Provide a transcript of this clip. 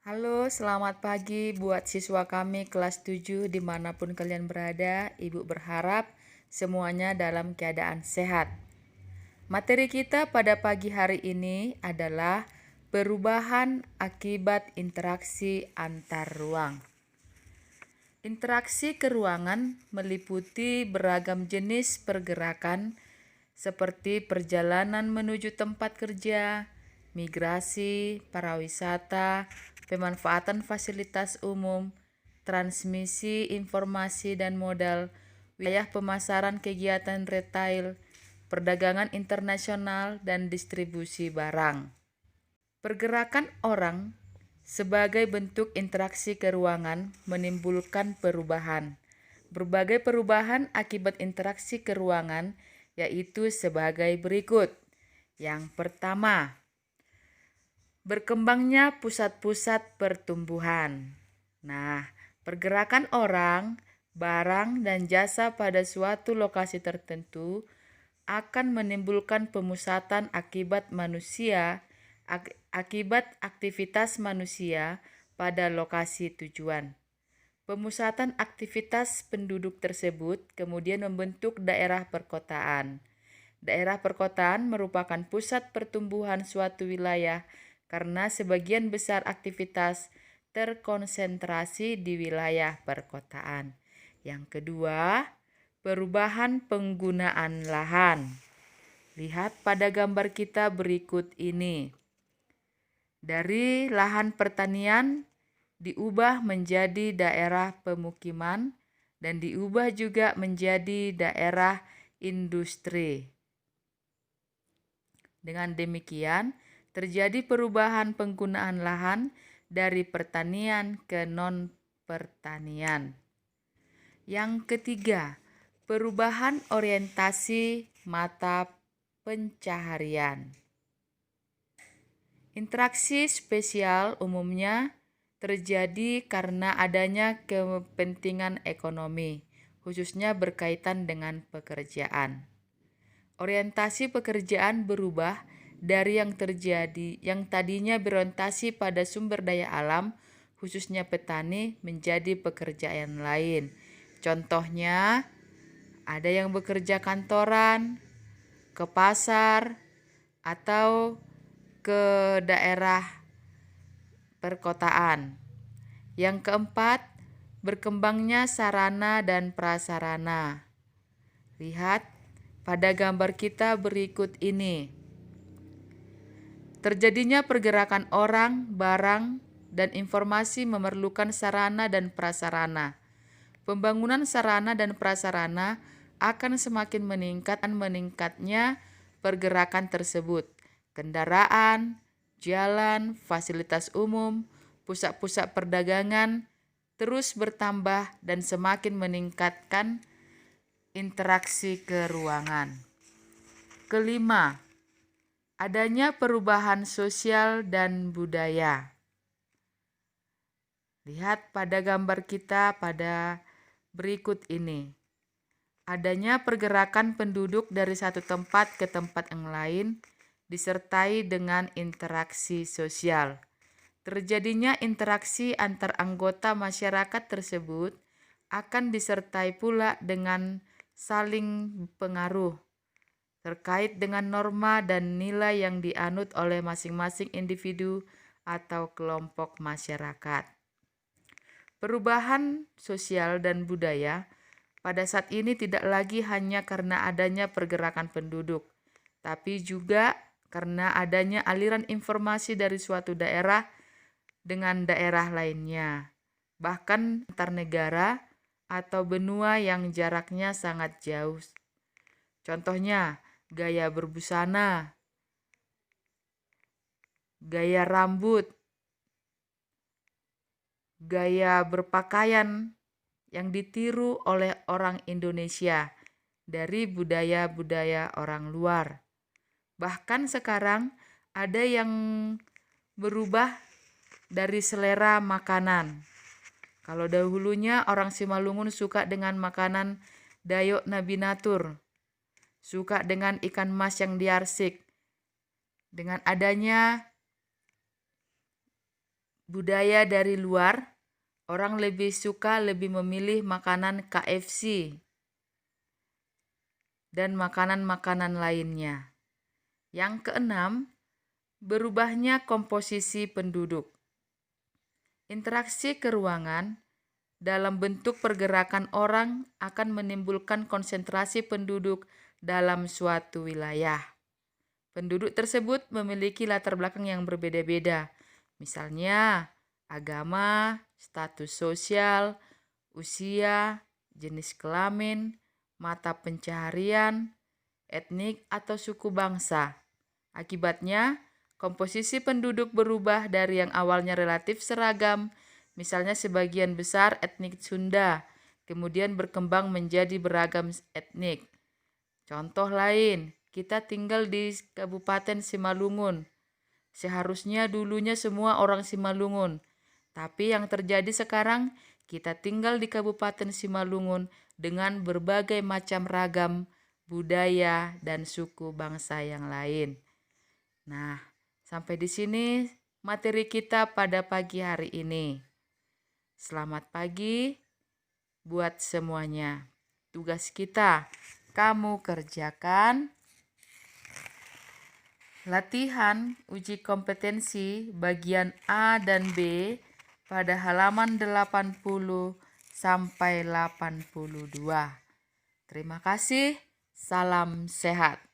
Halo, selamat pagi buat siswa kami kelas 7 dimanapun kalian berada. Ibu berharap semuanya dalam keadaan sehat. Materi kita pada pagi hari ini adalah perubahan akibat interaksi antar ruang. Interaksi ke ruangan meliputi beragam jenis pergerakan seperti perjalanan menuju tempat kerja, migrasi, pariwisata, pemanfaatan fasilitas umum, transmisi informasi dan modal, wilayah pemasaran kegiatan retail, perdagangan internasional, dan distribusi barang. Pergerakan orang sebagai bentuk interaksi ke ruangan menimbulkan perubahan. Berbagai perubahan akibat interaksi ke ruangan yaitu sebagai berikut. Yang pertama, berkembangnya pusat-pusat pertumbuhan. Nah, pergerakan orang, barang, dan jasa pada suatu lokasi tertentu akan menimbulkan pemusatan akibat aktivitas manusia pada lokasi tujuan. Pemusatan aktivitas penduduk tersebut kemudian membentuk daerah perkotaan. Daerah perkotaan merupakan pusat pertumbuhan suatu wilayah karena sebagian besar aktivitas terkonsentrasi di wilayah perkotaan. Yang kedua, perubahan penggunaan lahan. Lihat pada gambar kita berikut ini. Dari lahan pertanian diubah menjadi daerah pemukiman dan diubah juga menjadi daerah industri. Dengan demikian, terjadi perubahan penggunaan lahan dari pertanian ke non-pertanian. Yang ketiga, perubahan orientasi mata pencaharian. Interaksi spesial umumnya terjadi karena adanya kepentingan ekonomi, khususnya berkaitan dengan pekerjaan. Orientasi pekerjaan berubah dari yang tadinya berorientasi pada sumber daya alam, khususnya petani, menjadi pekerjaan lain. Contohnya, ada yang bekerja kantoran, ke pasar, atau ke daerah perkotaan. Yang keempat, berkembangnya sarana dan prasarana. Lihat pada gambar kita berikut ini. Terjadinya pergerakan orang, barang, dan informasi memerlukan sarana dan prasarana. Pembangunan sarana dan prasarana akan semakin meningkatnya pergerakan tersebut. Kendaraan, jalan, fasilitas umum, pusat-pusat perdagangan terus bertambah dan semakin meningkatkan interaksi ke ruangan. Kelima, adanya perubahan sosial dan budaya. Lihat pada gambar kita pada berikut ini. Adanya pergerakan penduduk dari satu tempat ke tempat yang lain disertai dengan interaksi sosial. Terjadinya interaksi antar anggota masyarakat tersebut akan disertai pula dengan saling pengaruh terkait dengan norma dan nilai yang dianut oleh masing-masing individu atau kelompok masyarakat. Perubahan sosial dan budaya pada saat ini tidak lagi hanya karena adanya pergerakan penduduk, tapi juga karena adanya aliran informasi dari suatu daerah dengan daerah lainnya, bahkan antar negara atau benua yang jaraknya sangat jauh. Contohnya, gaya berbusana, gaya rambut, gaya berpakaian yang ditiru oleh orang Indonesia dari budaya-budaya orang luar. Bahkan sekarang ada yang berubah dari selera makanan. Kalau dahulunya orang Simalungun suka dengan makanan Dayok Nabinatur, suka dengan ikan mas yang diarsik. Dengan adanya budaya dari luar, orang lebih memilih makanan KFC dan makanan-makanan lainnya. Yang keenam, berubahnya komposisi penduduk. Interaksi ke ruangan dalam bentuk pergerakan orang akan menimbulkan konsentrasi penduduk dalam suatu wilayah. Penduduk tersebut memiliki latar belakang yang berbeda-beda, misalnya agama, status sosial, usia, jenis kelamin, mata pencaharian, etnik atau suku bangsa. Akibatnya, komposisi penduduk berubah dari yang awalnya relatif seragam, misalnya sebagian besar etnik Sunda, kemudian berkembang menjadi beragam etnik. Contoh lain, kita tinggal di Kabupaten Simalungun. Seharusnya dulunya semua orang Simalungun, tapi yang terjadi sekarang kita tinggal di Kabupaten Simalungun dengan berbagai macam ragam budaya dan suku bangsa yang lain. Nah, sampai di sini materi kita pada pagi hari ini. Selamat pagi buat semuanya. Tugas kita, kamu kerjakan latihan uji kompetensi bagian A dan B pada halaman 80 sampai 82. Terima kasih. Salam sehat.